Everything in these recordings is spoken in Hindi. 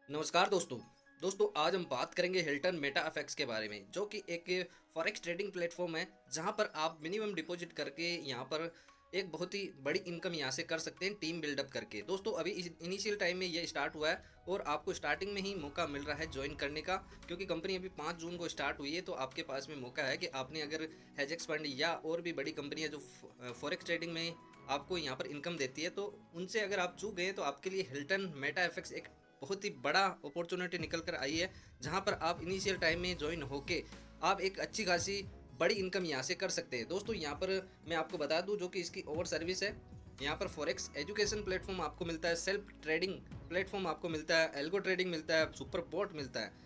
नमस्कार दोस्तों। आज हम बात करेंगे हिल्टन मेटा एफएक्स के बारे में, जो कि एक फॉरेक्स ट्रेडिंग प्लेटफॉर्म है जहां पर आप मिनिमम डिपॉजिट करके यहां पर एक बहुत ही बड़ी इनकम यहां से कर सकते हैं टीम बिल्डअप करके। दोस्तों अभी इनिशियल टाइम में ये स्टार्ट हुआ है और आपको स्टार्टिंग में ही मौका मिल रहा है ज्वाइन करने का, क्योंकि कंपनी अभी 5 जून को स्टार्ट हुई है। तो आपके पास में मौका है कि आपने अगर हेजेक्स फंड या और भी बड़ी कंपनियां जो फॉरेक्स ट्रेडिंग में आपको यहाँ पर इनकम देती है, तो उनसे अगर आप चूक गए तो आपके लिए हिल्टन मेटा एफएक्स एक बहुत ही बड़ा अपॉर्चुनिटी निकल कर आई है, जहां पर आप इनिशियल टाइम में ज्वाइन होके आप एक अच्छी खासी बड़ी इनकम यहां से कर सकते हैं। दोस्तों यहां पर मैं आपको बता दूं जो कि इसकी ओवर सर्विस है। यहां पर फॉरेक्स एजुकेशन प्लेटफॉर्म आपको मिलता है, सेल्फ ट्रेडिंग प्लेटफॉर्म आपको मिलता है, एल्गो ट्रेडिंग मिलता है, सुपर बोट मिलता है।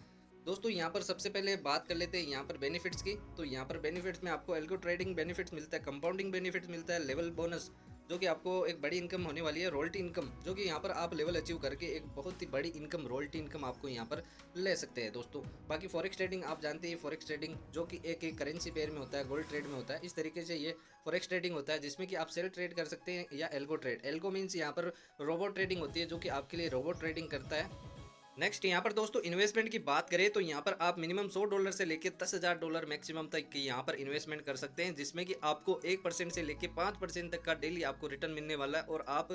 दोस्तों यहाँ पर सबसे पहले बात कर लेते हैं यहाँ पर बेनिफिट्स की। तो यहाँ पर बेनिफिट्स में आपको एल्गो ट्रेडिंग बेनिफिट्स मिलता है, कंपाउंडिंग बेनिफिट्स मिलता है, लेवल बोनस जो कि आपको एक बड़ी इनकम होने वाली है, रॉयल्टी इनकम जो कि यहाँ पर आप लेवल अचीव करके एक बहुत ही बड़ी इनकम रॉयल्टी इनकम आपको यहाँ पर ले सकते हैं। दोस्तों बाकी फॉरेक्स ट्रेडिंग आप जानते हैं, फॉरेक्स ट्रेडिंग जो कि एक करेंसी पेयर में होता है, गोल्ड ट्रेड में होता है, इस तरीके से ये फॉरेक्स ट्रेडिंग होता है जिसमें कि आप सेल ट्रेड कर सकते हैं या एल्गो ट्रेड। एल्गो मीन्स यहाँ पर रोबोट ट्रेडिंग होती है जो कि आपके लिए रोबोट ट्रेडिंग करता है। नेक्स्ट यहाँ पर दोस्तों इन्वेस्टमेंट की बात करें तो यहाँ पर आप मिनिमम $100 से लेकर $10,000 मैक्सिमम तक की यहाँ पर इन्वेस्टमेंट कर सकते हैं, जिसमें कि आपको 1% से लेकर 5% तक का डेली आपको रिटर्न मिलने वाला है। और आप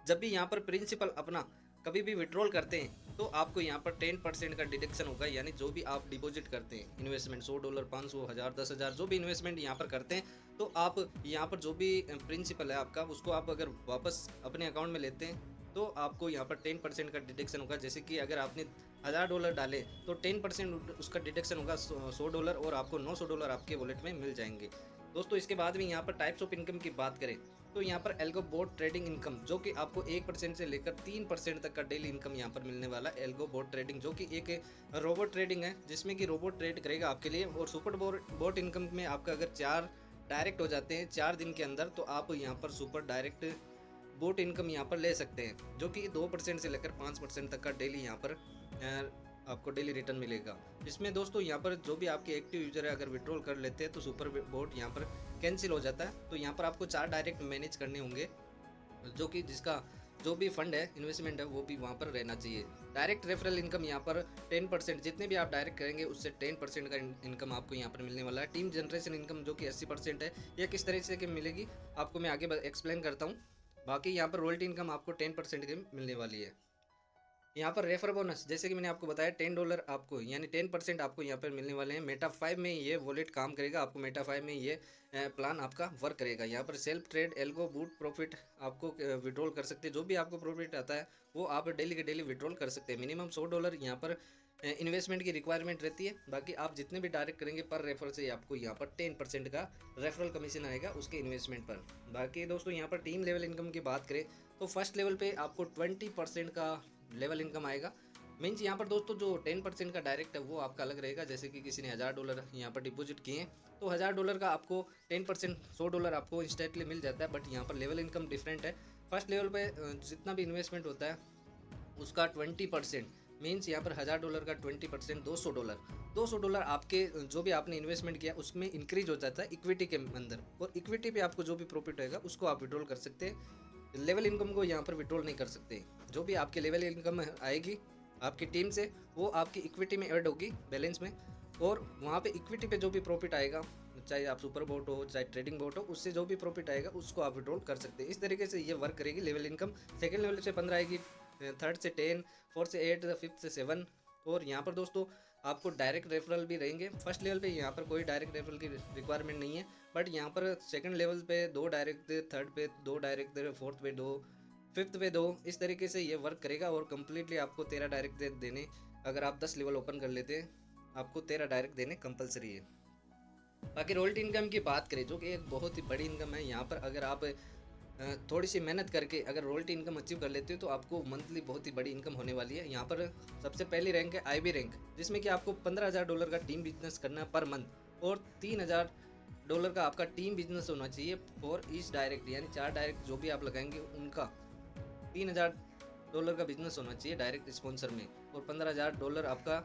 जब भी यहाँ पर प्रिंसिपल अपना कभी भी विड्रॉल करते हैं तो आपको यहाँ पर 10% का डिडक्शन होगा, यानी जो भी आप डिपॉजिट करते हैं इन्वेस्टमेंट $100, 500, 1000, 10,000 जो भी इन्वेस्टमेंट यहाँ पर करते हैं, तो आप यहाँ पर जो भी प्रिंसिपल है आपका उसको आप अगर वापस अपने अकाउंट में लेते हैं तो आपको यहाँ पर 10% का डिडक्शन होगा। जैसे कि अगर आपने $1000 डाले तो 10% उसका डिडक्शन होगा $100 और आपको $900 आपके वॉलेट में मिल जाएंगे। दोस्तों इसके बाद भी यहाँ पर टाइप्स ऑफ इनकम की बात करें तो यहाँ पर एल्गो बोट ट्रेडिंग इनकम जो कि आपको 1% से लेकर 3% तक का डेली इनकम यहाँ पर मिलने वाला है। एल्गो बोट ट्रेडिंग जो कि एक रोबोट ट्रेडिंग है जिसमें कि रोबोट ट्रेड करेगा आपके लिए। और सुपर बोट इनकम में आपका अगर 4 डायरेक्ट हो जाते हैं 4 दिन के अंदर, तो आप यहाँ पर सुपर डायरेक्ट बोट इनकम यहाँ पर ले सकते हैं, जो कि 2% से लेकर 5% तक का डेली यहाँ पर आपको डेली रिटर्न मिलेगा। इसमें दोस्तों यहाँ पर जो भी आपके एक्टिव यूजर है अगर विड्रॉल कर लेते हैं तो सुपर बोट यहाँ पर कैंसिल हो जाता है। तो यहाँ पर आपको 4 डायरेक्ट मैनेज करने होंगे, जो कि जिसका जो भी फंड है इन्वेस्टमेंट है वो भी वहाँ पर रहना चाहिए। डायरेक्ट रेफरल इनकम यहाँ पर 10%, जितने भी आप डायरेक्ट करेंगे उससे 10% का इनकम आपको यहाँ पर मिलने वाला है। टीम जनरेशन इनकम जो कि 80% है, यह किस तरह से मिलेगी आपको मैं आगे एक्सप्लेन करता हूँ। बाकी यहाँ पर रॉयल्टी इनकम आपको 10% की मिलने वाली है। यहाँ पर रेफर बोनस जैसे कि मैंने आपको बताया $10 आपको यानी 10% आपको यहाँ पर मिलने वाले हैं। मेटा 5 में ये वॉलेट काम करेगा, आपको मेटा 5 में ये प्लान आपका वर्क करेगा। यहाँ पर self trade algo boot profit आपको विड्रॉल कर सकते हैं, जो भी आपको प्रॉफिट आता है वो आप डेली के डेली विड्रॉल कर सकते हैं। मिनिमम $100 यहाँ पर इन्वेस्टमेंट की रिक्वायरमेंट रहती है। बाकी आप जितने भी डायरेक्ट करेंगे पर रेफर से आपको यहाँ पर 10% का रेफरल कमीशन आएगा उसके इन्वेस्टमेंट पर। बाकी दोस्तों यहाँ पर टीम लेवल इनकम की बात करें तो फर्स्ट लेवल पे आपको 20% का लेवल इनकम आएगा। मीन्स यहाँ पर दोस्तों जो 10% का डायरेक्ट है वो आपका अलग रहेगा। जैसे कि किसी ने $1000 यहाँ पर डिपॉजिट किए हैं तो $1000 का आपको 10% $100 आपको इंस्टेंटली मिल जाता है। बट यहाँ पर लेवल इनकम डिफरेंट है। फर्स्ट लेवल पे जितना भी इन्वेस्टमेंट होता है उसका 20%, मीन्स यहाँ पर $1000 का 20% $200 आपके जो भी आपने इन्वेस्टमेंट किया उसमें इंक्रीज हो जाता है इक्विटी के अंदर, और इक्विटी पे आपको जो भी प्रॉफिट होएगा उसको आप विड्रॉल कर सकते हैं। लेवल इनकम को यहाँ पर विड्रॉल नहीं कर सकते। जो भी आपके लेवल इनकम आएगी आपकी टीम से वो आपकी इक्विटी में ऐड होगी बैलेंस में, और वहाँ पे इक्विटी पे जो भी प्रॉफिट आएगा, चाहे आप सुपर बोट हो चाहे ट्रेडिंग बोट हो, उससे जो भी प्रॉफिट आएगा उसको आप विड्रॉल कर सकते हैं। इस तरीके से ये वर्क करेगी लेवल इनकम। सेकंड लेवल से 15 आएगी, थर्ड से 10, फोर्थ से 8, फिफ्थ से 7। और यहाँ पर दोस्तों आपको डायरेक्ट रेफरल भी रहेंगे। फर्स्ट लेवल पे यहाँ पर कोई डायरेक्ट रेफरल की रिक्वायरमेंट नहीं है, बट यहाँ पर सेकंड लेवल पे 2 डायरेक्ट, थर्ड पे 2 डायरेक्ट, फोर्थ पे 2, फिफ्थ पे 2। इस तरीके से ये वर्क करेगा और कम्प्लीटली आपको 13 डायरेक्ट देने, अगर आप 10 लेवल ओपन कर लेते हैं आपको 13 डायरेक्ट देने कंपलसरी है। बाकी रॉयल्टी इनकम की बात करें जो कि एक बहुत ही बड़ी इनकम है। यहाँ पर अगर आप थोड़ी सी मेहनत करके अगर रॉयल्टी इनकम अचीव कर लेते हो तो आपको मंथली बहुत ही बड़ी इनकम होने वाली है। यहाँ पर सबसे पहली रैंक है IB रैंक, जिसमें कि आपको $15,000 का टीम बिजनेस करना है पर मंथ, और $3,000 का आपका टीम बिजनेस होना चाहिए फॉर ईच डायरेक्ट, यानी 4 डायरेक्ट जो भी आप लगाएंगे उनका $3,000 का बिजनेस होना चाहिए डायरेक्ट स्पॉन्सर में, और $15,000 आपका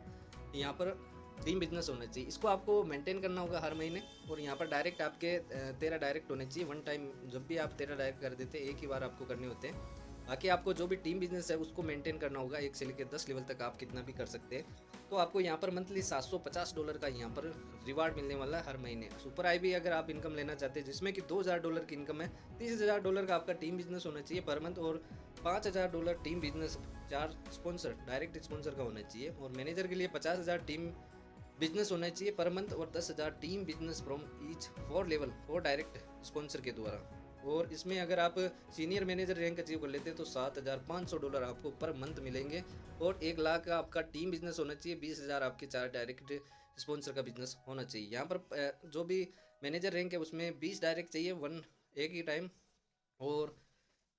यहाँ पर टीम बिजनेस होना चाहिए। इसको आपको मेंटेन करना होगा हर महीने। और यहाँ पर डायरेक्ट आपके 13 डायरेक्ट होने चाहिए वन टाइम। जब भी आप 13 डायरेक्ट कर देते हैं एक ही बार आपको करने होते हैं। बाकी आपको जो भी टीम बिजनेस है उसको मेंटेन करना होगा, 1 से लेकर 10 लेवल तक आप कितना भी कर सकते हैं। तो आपको यहाँ पर मंथली $750 का यहाँ पर रिवार्ड मिलने वाला है हर महीने। सुपर आई भी अगर आप इनकम लेना चाहते हैं जिसमें कि $2000 की इनकम है, $30,000 का आपका टीम बिजनेस होना चाहिए पर मंथ, और $5000 team business, 4 sponsor direct sponsor का होना चाहिए, और मैनेजर के लिए 50,000 टीम बिजनेस होना चाहिए पर मंथ, और 10,000 team business from each 4 level 4 direct sponsor के द्वारा। और इसमें अगर आप सीनियर मैनेजर रैंक अचीव कर लेते हैं तो $7,500 आपको पर मंथ मिलेंगे, और 1 लाख का आपका टीम बिजनेस होना चाहिए, 20,000 आपके 4 डायरेक्ट स्पॉन्सर का बिजनेस होना चाहिए। यहाँ पर जो भी मैनेजर रैंक है उसमें 20 डायरेक्ट चाहिए, 1 एक ही टाइम, और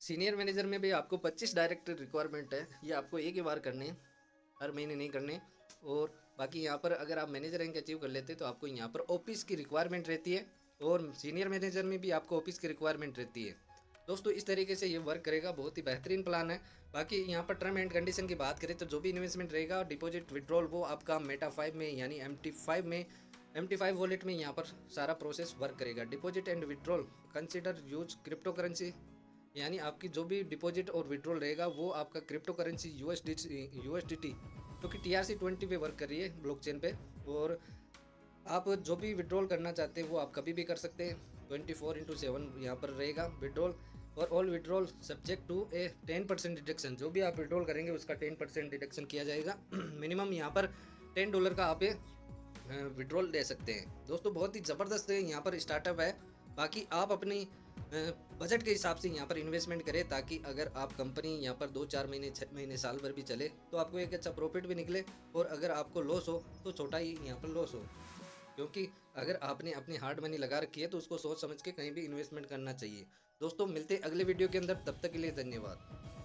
सीनियर मैनेजर में भी आपको 25 डायरेक्ट रिक्वायरमेंट है, ये आपको एक ही बार करने हैं, हर महीने नहीं करने। और बाकी यहाँ पर अगर आप मैनेजर रैंक अचीव कर लेते हैं तो आपको यहाँ पर ऑफिस की रिक्वायरमेंट रहती है, और सीनियर मैनेजर में भी आपको ऑफिस की रिक्वायरमेंट रहती है। दोस्तों इस तरीके से ये वर्क करेगा, बहुत ही बेहतरीन प्लान है। बाकी यहाँ पर टर्म एंड कंडीशन की बात करें तो जो भी इन्वेस्टमेंट रहेगा डिपॉजिट विड्रॉल वो आपका मेटा 5 में यानी MT5 वॉलेट में यहाँ पर सारा प्रोसेस वर्क करेगा। Deposit and withdrawal consider use crypto currency, यानी आपकी जो भी डिपॉजिट और विड्रॉल रहेगा वो आपका क्रिप्टो करेंसी USDT जो कि TRC20 पे वर्क कर रही है ब्लॉकचेन पे, और आप जो भी विड्रॉल करना चाहते हैं वो आप कभी भी कर सकते हैं। 24/7 यहाँ पर रहेगा विड्रॉल, और all withdrawal subject to a 10% deduction, जो भी आप विड्रॉल करेंगे उसका 10% डिडक्शन किया जाएगा। मिनिमम यहाँ पर $10 का आप विड्रॉल दे सकते हैं। दोस्तों बहुत ही ज़बरदस्त यहाँ पर स्टार्टअप है। बाकी आप अपनी बजट के हिसाब से यहाँ पर इन्वेस्टमेंट करें, ताकि अगर आप कंपनी यहाँ पर 2-4 महीने 6 महीने साल भर भी चले तो आपको एक अच्छा प्रॉफिट भी निकले, और अगर आपको लॉस हो तो छोटा ही यहाँ पर लॉस हो, क्योंकि अगर आपने अपनी हार्ड मनी लगा रखी है तो उसको सोच समझ के कहीं भी इन्वेस्टमेंट करना चाहिए। दोस्तों मिलते हैं अगले वीडियो के अंदर, तब तक के लिए धन्यवाद।